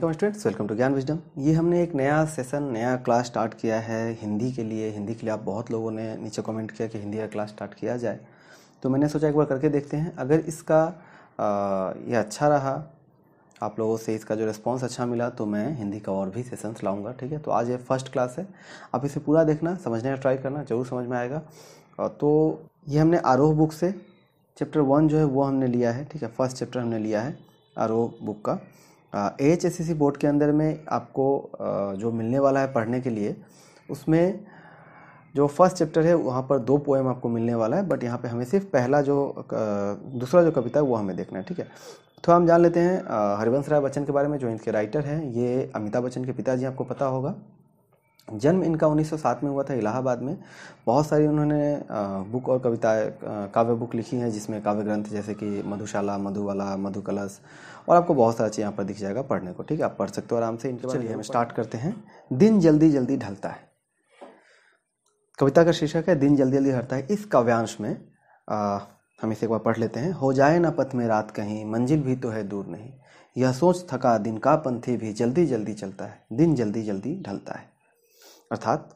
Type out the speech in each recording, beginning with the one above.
Welcome students, welcome to ज्ञान wisdom. ये हमने एक नया सेशन, नया क्लास स्टार्ट किया है हिंदी के लिए। आप बहुत लोगों ने नीचे कमेंट किया कि हिंदी का क्लास स्टार्ट किया जाए, तो मैंने सोचा एक बार करके देखते हैं। अगर इसका ये अच्छा रहा, आप लोगों से इसका जो रिस्पांस अच्छा मिला, तो मैं हिंदी का और भी सेशंस लाऊंगा। ठीक है, तो आज ये फर्स्ट क्लास है, आप इसे पूरा देखना, समझने का ट्राई करना, ज़रूर समझ में आएगा। तो ये हमने आरोह बुक से चैप्टर 1 जो है वो हमने लिया है। ठीक है, फर्स्ट चैप्टर हमने लिया है आरोह बुक का। AHSCC बोर्ड के अंदर में आपको जो मिलने वाला है पढ़ने के लिए, उसमें जो फर्स्ट चैप्टर है वहाँ पर 2 पोएम आपको मिलने वाला है, बट यहाँ पे हमें सिर्फ पहला दूसरा जो कविता है वो हमें देखना है। ठीक है, तो हम जान लेते हैं हरिवंश राय बच्चन के बारे में, जो इनके राइटर हैं। ये अमिताभ बच्चन के पिताजी, आपको पता होगा। जन्म इनका 1907 में हुआ था, इलाहाबाद में। बहुत सारी उन्होंने बुक और कविताएं, काव्य बुक लिखी हैं, जिसमें काव्य ग्रंथ जैसे कि मधुशाला, मधुबाला, मधुकलश, और आपको बहुत सारा चीज़ यहाँ पर दिख जाएगा पढ़ने को। ठीक है, आप पढ़ सकते हो आराम से इनके बारे में। चलिए हम स्टार्ट करते हैं। दिन जल्दी जल्दी ढलता है, कविता का शीर्षक है दिन जल्दी जल्दी ढलता है। इस काव्यांश में हम इसे एक बार पढ़ लेते हैं। हो जाए ना पथ में रात कहीं, मंजिल भी तो है दूर नहीं, यह सोच थका दिन का पंथी भी जल्दी जल्दी चलता है, दिन जल्दी जल्दी ढलता है। अर्थात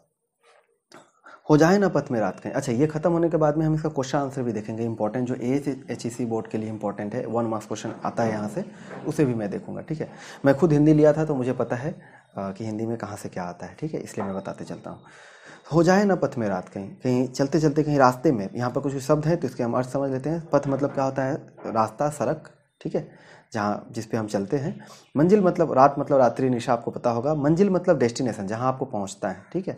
हो जाए ना पथ में रात कहीं। अच्छा, ये खत्म होने के बाद में हम इसका क्वेश्चन आंसर भी देखेंगे, इंपॉर्टेंट, जो AHSCC बोर्ड के लिए इंपॉर्टेंट है। 1 मार्क्स क्वेश्चन आता है यहाँ से, उसे भी मैं देखूंगा। ठीक है, मैं खुद हिंदी लिया था तो मुझे पता है कि हिंदी में कहाँ से क्या आता है। ठीक है, इसलिए मैं बताते चलता हूँ। हो जाए ना पथ में रात कहीं, कहीं चलते चलते कहीं रास्ते में, यहाँ पर कुछ शब्द हैं तो इसके हम अर्थ समझ लेते हैं। पथ मतलब क्या होता है? रास्ता, सड़क। ठीक है, जहाँ जिस पे हम चलते हैं। मंजिल मतलब रात, मतलब रात्रि, निशा, आपको पता होगा। मंजिल मतलब डेस्टिनेशन, जहाँ आपको पहुँचता है। ठीक है,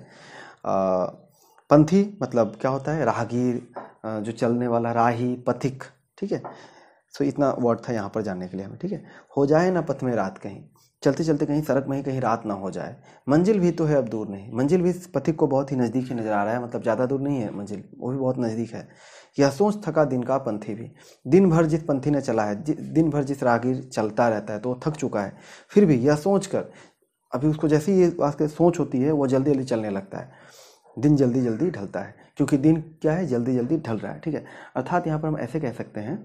पंथी मतलब क्या होता है? राहगीर, जो चलने वाला, राही, पथिक। ठीक है, सो इतना वर्ड था यहाँ पर जानने के लिए हमें। ठीक है, हो जाए ना पथ में रात कहीं, चलते चलते कहीं सड़क में ही कहीं रात ना हो जाए। मंजिल भी तो है अब दूर नहीं, मंजिल भी पथिक को बहुत ही नज़दीक ही नज़र आ रहा है, मतलब ज़्यादा दूर नहीं है मंजिल, वो भी बहुत नज़दीक है। यह सोच थका दिन का पंथी भी, दिन भर जिस पंथी ने चला है, दिन भर जिस राहगीर चलता रहता है, तो वो थक चुका है। फिर भी यह सोच कर, अभी उसको जैसी ये बात सोच होती है, वो जल्दी जल्दी चलने लगता है। दिन जल्दी जल्दी ढलता है, क्योंकि दिन क्या है? जल्दी जल्दी ढल रहा है। ठीक है, अर्थात यहाँ पर हम ऐसे कह सकते हैं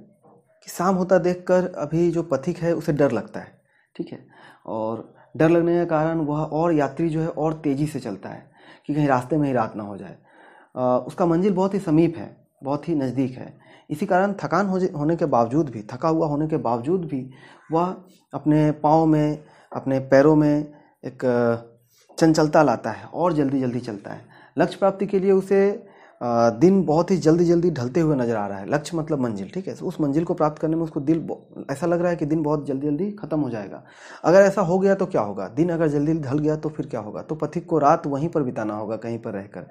कि शाम होता देखकर अभी जो पथिक है उसे डर लगता है। ठीक है, और डर लगने के कारण वह और यात्री जो है और तेज़ी से चलता है कि कहीं रास्ते में ही रात ना हो जाए। उसका मंजिल बहुत ही समीप है, बहुत ही नज़दीक है। इसी कारण थकान होने के बावजूद भी, थका हुआ होने के बावजूद भी, वह अपने पाँव में, अपने पैरों में एक चंचलता लाता है और जल्दी जल्दी चलता है। लक्ष्य प्राप्ति के लिए उसे दिन बहुत ही जल्दी जल्दी ढलते हुए नजर आ रहा है। लक्ष्य मतलब मंजिल। ठीक है, उस मंजिल को प्राप्त करने में उसको ऐसा लग रहा है कि दिन बहुत जल्दी जल्दी खत्म हो जाएगा। अगर ऐसा हो गया तो क्या होगा? दिन अगर जल्दी जल्दी ढल गया तो फिर क्या होगा? तो पथिक को रात वहीं पर बिताना होगा, कहीं पर रहकर।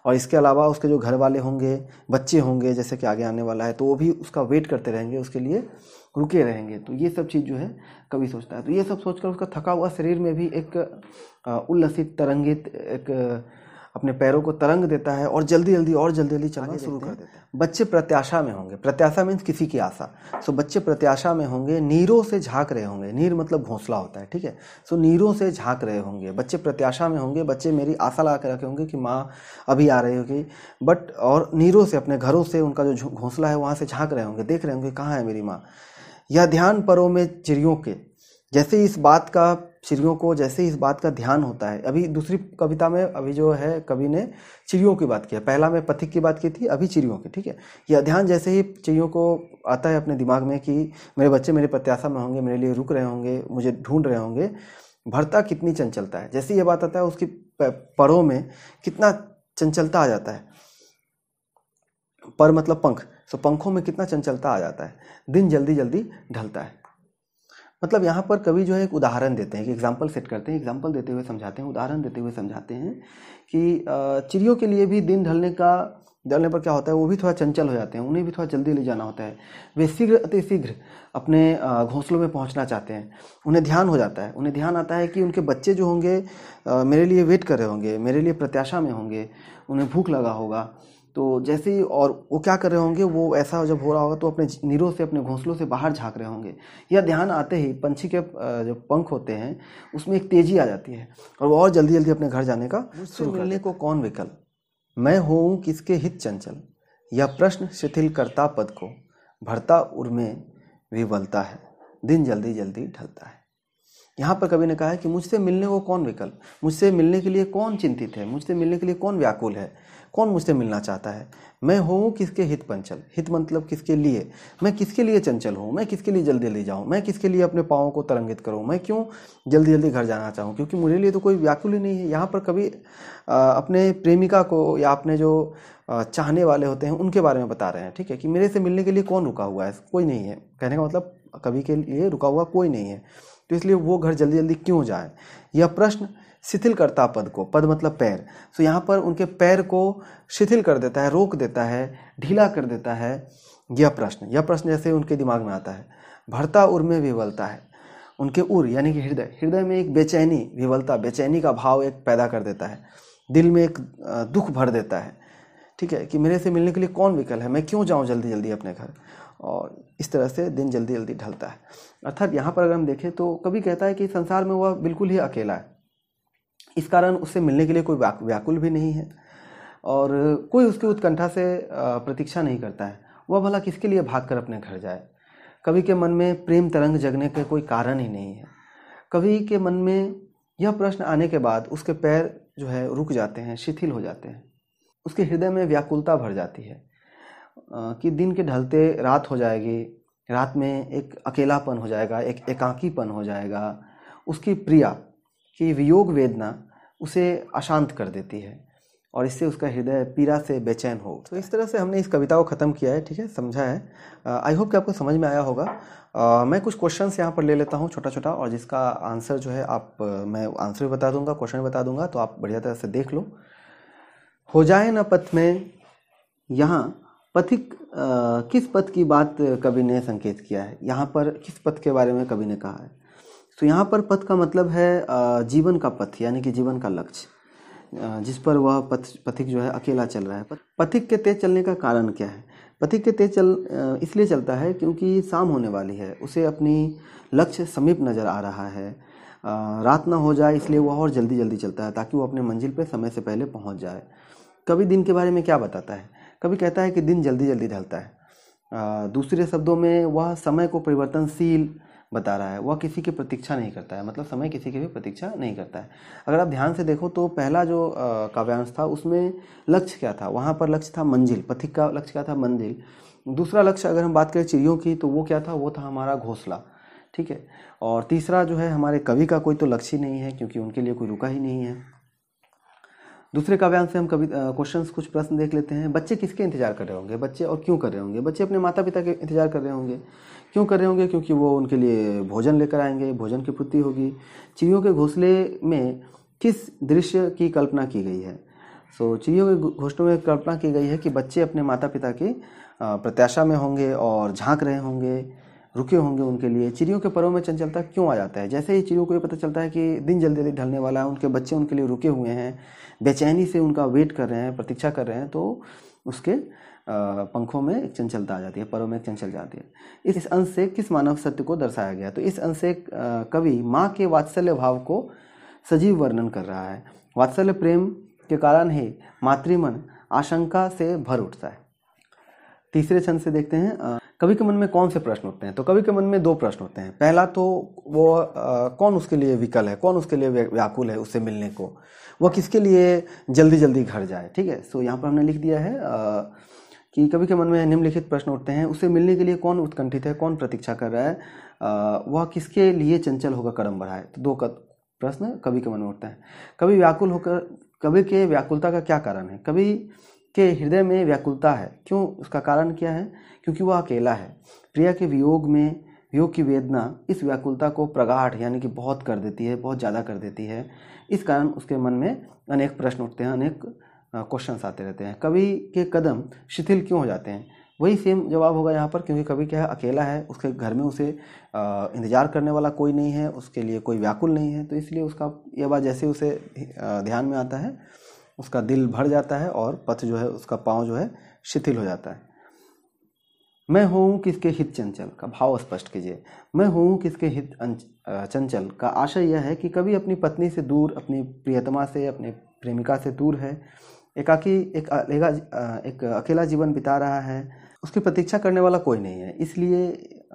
और इसके अलावा उसके जो घर वाले होंगे, बच्चे होंगे, जैसे कि आगे आने वाला है, तो वो भी उसका वेट करते रहेंगे, उसके लिए रुके रहेंगे। तो ये सब चीज़ जो है कवि सोचता है। तो ये सब सोचकर उसका थका हुआ शरीर में भी एक उल्लसित, तरंगित, एक अपने पैरों को तरंग देता है और जल्दी जल्दी चलना शुरू कर देता है। बच्चे प्रत्याशा में होंगे। प्रत्याशा मीन्स किसी की आशा। सो बच्चे प्रत्याशा में होंगे, नीरों से झांक रहे होंगे। नीर मतलब घोंसला होता है। ठीक है, सो नीरों से झांक रहे होंगे। बच्चे प्रत्याशा में होंगे, बच्चे मेरी आशा लगा के रखे होंगे कि माँ अभी आ रही होगी, बट और नीरों से, अपने घरों से, उनका जो घोंसला है वहाँ से झांक रहे होंगे, देख रहे होंगे कहाँ है मेरी माँ। यह ध्यान परों में चिड़ियों के, जैसे इस बात का, चिड़ियों को जैसे इस बात का ध्यान होता है। अभी दूसरी कविता में अभी जो है कवि ने चिड़ियों की बात किया, पहला में पथिक की बात की थी, अभी चिड़ियों की। ठीक है, यह ध्यान जैसे ही चिड़ियों को आता है अपने दिमाग में कि मेरे बच्चे मेरी प्रत्याशा में होंगे, मेरे लिए रुक रहे होंगे, मुझे ढूंढ रहे होंगे, भरता कितनी चंचलता है। जैसे ये बात आता है, उसकी परों में कितना चंचलता आ जाता है। पर मतलब पंख, तो पंखों में कितना चंचलता आ जाता है। दिन जल्दी जल्दी ढलता है, मतलब यहाँ पर कवि जो है एक उदाहरण देते हैं, कि एग्जाम्पल सेट करते हैं, एग्जाम्पल देते हुए समझाते हैं, उदाहरण देते हुए समझाते हैं कि चिड़ियों के लिए भी दिन ढलने पर क्या होता है, वो भी थोड़ा चंचल हो जाते हैं, उन्हें भी थोड़ा जल्दी ले जाना होता है। वे शीघ्र अति शीघ्र अपने घोंसलों में पहुँचना चाहते हैं। उन्हें ध्यान हो जाता है, उन्हें ध्यान आता है कि उनके बच्चे जो होंगे मेरे लिए वेट कर रहे होंगे, मेरे लिए प्रत्याशा में होंगे, उन्हें भूख लगा होगा। तो जैसे ही, और वो क्या कर रहे होंगे, वो ऐसा जब हो रहा होगा तो अपने नीरों से, अपने घोंसलों से बाहर झांक रहे होंगे। यह ध्यान आते ही पंछी के जो पंख होते हैं उसमें एक तेजी आ जाती है, और वो और जल्दी जल्दी अपने घर जाने का शुरू। मिलने को कौन विकल, मैं होऊं किसके हित चंचल, यह प्रश्न शिथिल करता पद को, भरता उर्मे विवलता है, दिन जल्दी जल्दी ढलता है। यहाँ पर कवि ने कहा है कि मुझसे मिलने को कौन विकल, मुझसे मिलने के लिए कौन चिंतित है, मुझसे मिलने के लिए कौन व्याकुल है, कौन मुझसे मिलना चाहता है। मैं हूँ किसके हित पंचल, हित मतलब किसके लिए, मैं किसके लिए चंचल हूँ, मैं किसके लिए जल्दी जल्दी जाऊँ, मैं किसके लिए अपने पाँव को तरंगित करूँ, मैं क्यों जल्दी जल्दी घर जाना चाहूँ, क्योंकि मेरे लिए तो कोई व्याकुल ही नहीं है। यहाँ पर कभी अपने प्रेमिका को या अपने जो चाहने वाले होते हैं उनके बारे में बता रहे हैं, ठीक है, कि मेरे से मिलने के लिए कौन रुका हुआ है, कोई नहीं है। कहने का मतलब कवि के लिए रुका हुआ कोई नहीं है, तो इसलिए वो घर जल्दी जल्दी क्यों जाए। यह प्रश्न शिथिल करता पद को, पद मतलब पैर, तो यहाँ पर उनके पैर को शिथिल कर देता है, रोक देता है, ढीला कर देता है यह प्रश्न जैसे उनके दिमाग में आता है। भरता उर में विवलता है, उनके उर यानी कि हृदय में एक बेचैनी, विवलता बेचैनी का भाव एक पैदा कर देता है, दिल में एक दुख भर देता है, ठीक है, कि मेरे से मिलने के लिए कौन विकल है, मैं क्यों जाऊँ जल्दी जल्दी अपने घर। और इस तरह से दिन जल्दी जल्दी ढलता है। अर्थात यहाँ पर अगर हम देखें तो कवि कहता है कि संसार में वह बिल्कुल ही अकेला है, इस कारण उससे मिलने के लिए कोई व्याकुल भी नहीं है और कोई उसकी उत्कंठा से प्रतीक्षा नहीं करता है। वह भला किसके लिए भागकर अपने घर जाए। कवि के मन में प्रेम तरंग जगने के कोई कारण ही नहीं है। कवि के मन में यह प्रश्न आने के बाद उसके पैर जो है रुक जाते हैं, शिथिल हो जाते हैं, उसके हृदय में व्याकुलता भर जाती है कि दिन के ढलते रात हो जाएगी, रात में एक अकेलापन हो जाएगा, एक एकाकीपन हो जाएगा। उसकी प्रिया की वियोग वेदना उसे अशांत कर देती है और इससे उसका हृदय पीड़ा से बेचैन हो। तो इस तरह से हमने इस कविता को ख़त्म किया है, ठीक है, समझा है। आई होप कि आपको समझ में आया होगा। मैं कुछ क्वेश्चंस यहाँ पर ले लेता हूँ छोटा छोटा, और जिसका आंसर जो है मैं आंसर भी बता दूंगा, क्वेश्चन भी बता दूंगा, तो आप बढ़िया तरह से देख लो। हो जाए न पथ में, यहाँ पथिक किस पथ की बात कवि ने संकेत किया है, यहाँ पर किस पथ के बारे में कवि ने कहा है। तो यहाँ पर पथ का मतलब है जीवन का पथ, यानी कि जीवन का लक्ष्य, जिस पर वह पथिक जो है अकेला चल रहा है। पथिक के तेज चलने का कारण क्या है। पथिक के तेज इसलिए चलता है क्योंकि शाम होने वाली है, उसे अपनी लक्ष्य समीप नज़र आ रहा है। रात ना हो जाए इसलिए वह और जल्दी जल्दी चलता है ताकि वो अपने मंजिल पर समय से पहले पहुँच जाए। कवि दिन के बारे में क्या बताता है। कवि कहता है कि दिन जल्दी जल्दी ढलता है। दूसरे शब्दों में वह समय को परिवर्तनशील बता रहा है, वह किसी की प्रतीक्षा नहीं करता है, मतलब समय किसी की भी प्रतीक्षा नहीं करता है। अगर आप ध्यान से देखो तो पहला जो काव्यांश था उसमें लक्ष्य क्या था, वहाँ पर लक्ष्य था मंजिल, पथिक का लक्ष्य क्या था, मंजिल। दूसरा लक्ष्य अगर हम बात करें चिड़ियों की तो वो क्या था, वो था हमारा घोंसला, ठीक है। और तीसरा जो है हमारे कवि का कोई तो लक्ष्य ही नहीं है क्योंकि उनके लिए कोई रुका ही नहीं है। दूसरे काव्यांश से हम कभी क्वेश्चंस कुछ प्रश्न देख लेते हैं। बच्चे किसके इंतजार कर रहे होंगे, बच्चे और क्यों कर रहे होंगे। बच्चे अपने माता पिता के इंतजार कर रहे होंगे, क्यों कर रहे होंगे, क्योंकि वो उनके लिए भोजन लेकर आएंगे, भोजन की पूर्ति होगी। चिड़ियों के घोंसले में किस दृश्य की कल्पना की गई है। चिड़ियों के घोंसलों में कल्पना की गई है कि बच्चे अपने माता पिता की प्रत्याशा में होंगे और झांक रहे होंगे, रुके होंगे उनके लिए। चिड़ियों के परों में चंचलता क्यों आ जाता है। जैसे ही चिड़ियों को ये पता चलता है कि दिन जल्दी जल्दी ढलने वाला है, उनके बच्चे उनके लिए रुके हुए हैं, बेचैनी से उनका वेट कर रहे हैं, प्रतीक्षा कर रहे हैं, तो उसके पंखों में एक चंचलता आ जाती है, परों में एक चंचल जाती है। इस अंश से किस मानव सत्य को दर्शाया गया। तो इस अंश से कवि माँ के वात्सल्य भाव को सजीव वर्णन कर रहा है। वात्सल्य प्रेम के कारण ही मातृमन आशंका से भर उठता है। तीसरे छंद से देखते हैं कवि के मन में कौन से प्रश्न उठते हैं। तो कवि के मन में दो प्रश्न होते हैं। पहला तो वो कौन उसके लिए विकल है, कौन उसके लिए व्याकुल है उससे मिलने को, वह किसके लिए जल्दी जल्दी घर जाए, ठीक है। यहाँ पर हमने लिख दिया है कि कवि के मन में निम्नलिखित प्रश्न उठते हैं। उससे मिलने के लिए कौन उत्कंठित है, कौन प्रतीक्षा कर रहा है, वह किसके लिए चंचल होकर कदम बढ़ाए। तो दो प्रश्न कवि के मन में उठते हैं। कवि व्याकुल होकर, कवि के व्याकुलता का क्या कारण है। कवि के हृदय में व्याकुलता है, क्यों, उसका कारण क्या है, क्योंकि वह अकेला है। प्रिया के वियोग में वियोग की वेदना इस व्याकुलता को प्रगाढ़ यानी कि बहुत कर देती है, बहुत ज़्यादा कर देती है। इस कारण उसके मन में अनेक प्रश्न उठते हैं, अनेक क्वेश्चंस आते रहते हैं। कवि के कदम शिथिल क्यों हो जाते हैं। वही सेम जवाब होगा यहाँ पर, क्योंकि कवि क्या है, अकेला है, उसके घर में उसे इंतजार करने वाला कोई नहीं है, उसके लिए कोई व्याकुल नहीं है, तो इसलिए उसका यह बात जैसे उसे ध्यान में आता है उसका दिल भर जाता है और पथ जो है, उसका पाँव जो है शिथिल हो जाता है। मैं हूँ किसके हित चंचल का भाव स्पष्ट कीजिए। मैं हूँ किसके हित चंचल का आशय यह है कि कवि अपनी पत्नी से दूर, अपनी प्रियतमा से, अपनी प्रेमिका से दूर है, एकाकी एक अकेला जीवन बिता रहा है, उसकी प्रतीक्षा करने वाला कोई नहीं है, इसलिए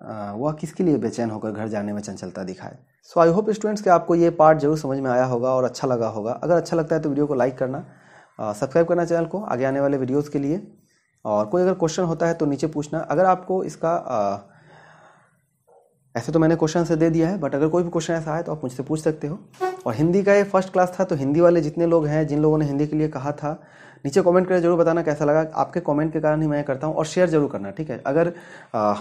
वह किसके लिए बेचैन होकर घर जाने में चंचलता दिखाए। सो आई होप स्टूडेंट्स कि आपको ये पार्ट जरूर समझ में आया होगा और अच्छा लगा होगा। अगर अच्छा लगता है तो वीडियो को लाइक करना, सब्सक्राइब करना चैनल को आगे आने वाले वीडियोज़ के लिए। और कोई अगर क्वेश्चन होता है तो नीचे पूछना। अगर आपको इसका ऐसे तो मैंने क्वेश्चन से दे दिया है, बट अगर कोई भी क्वेश्चन ऐसा है तो आप मुझसे पूछ सकते हो। और हिंदी का ये फर्स्ट क्लास था, तो हिंदी वाले जितने लोग हैं, जिन लोगों ने हिंदी के लिए कहा था, नीचे कमेंट करके जरूर बताना कैसा लगा। आपके कमेंट के कारण ही मैं करता हूँ। और शेयर जरूर करना, ठीक है। अगर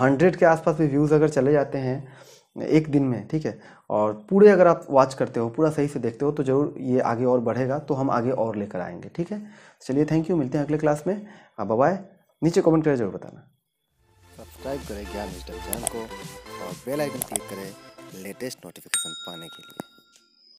100 के आसपास भी व्यूज़ अगर चले जाते हैं एक दिन में, ठीक है, और पूरे अगर आप वॉच करते हो, पूरा सही से देखते हो, तो ज़रूर ये आगे और बढ़ेगा, तो हम आगे और लेकर आएंगे, ठीक है। चलिए, थैंक यू, मिलते हैं अगले क्लास में। Bye bye. नीचे कमेंट करके जरूर बताना। सब्सक्राइब करें ज्ञान विजडम चैनल को और बेल आइकन क्लिक करें लेटेस्ट नोटिफिकेशन पाने के लिए।